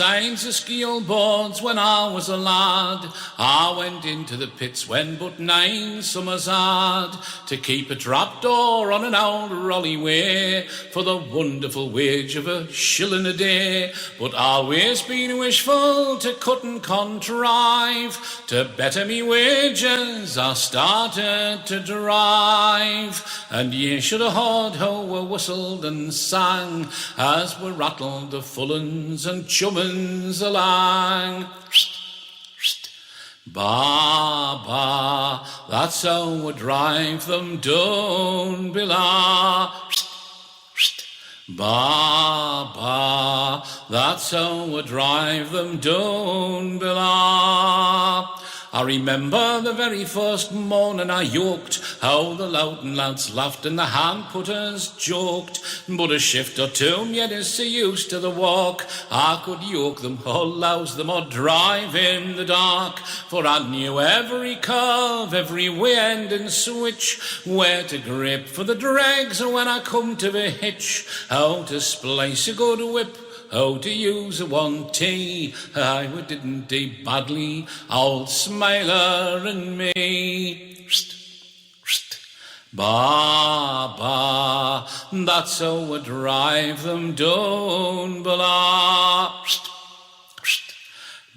Signs of skill boards when I was a lad. I went into the pits when but 9 summers had to keep a trapdoor on an old rolly way for the wonderful wage of a shilling a day. But always been wishful to cut and contrive to better me wages. I started to drive, and ye should have heard how we whistled and sang as we rattled the fullens and chummins along. Ba, ba, that's how we drive them down below. Ba, ba, that's how we drive them down below. I remember the very first morning I yoked, how the Loughton lads laughed and the hand putters joked. But a shift or two yet is so used to the walk, I could yoke them or louse them or drive in the dark. For I knew every curve, every wind and switch, where to grip for the dregs when I come to the hitch, how to splice a good whip, how to use a 1T. I didn't do badly, old Smiler and me. Ba, ba, that's how we drive them down below.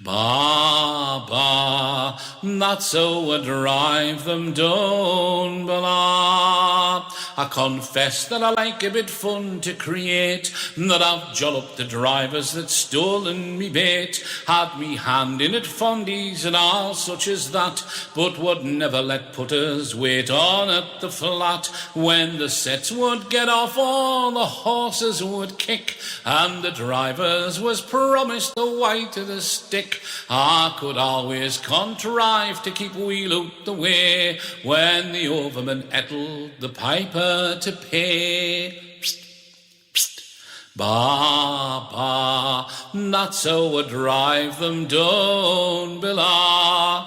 Ba, ba, that's how we drive them down below. I confess that I like a bit fun to create, that I've jolloped the drivers that stolen me bait, had me hand in at fondies and all such as that, but would never let putters wait on at the flat. When the sets would get off, all the horses would kick, and the drivers was promised the white of the stick. I could always contrive to keep wheel out the way when the overman ettled the piper to pay. Ba, ba, that's how I drive them down below.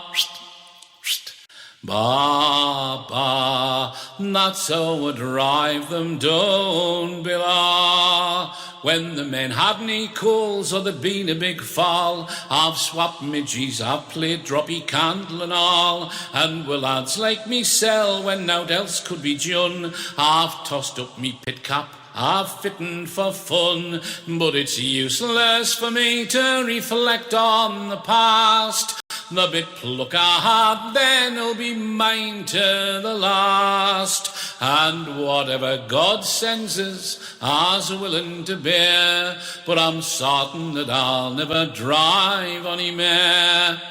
Ba, ba, that's how I drive them down below. When the men had any calls or there'd been a big fall, I've swapped midgies, I've played droppy candle and all, and with lads like me sell when nowt else could be done, I've tossed up me pit cap, I've fitting for fun, but it's useless for me to reflect on the past. The bit pluck I had then'll be mine to the last, and whatever God sends us, I's willing to bear, but I'm certain that I'll never drive any mare.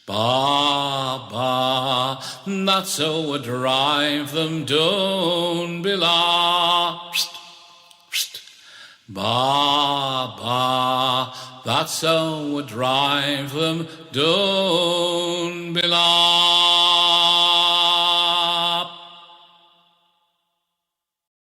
Ba, ba, that's how I drive them down below. Ba, ba, that's how I drive them down below.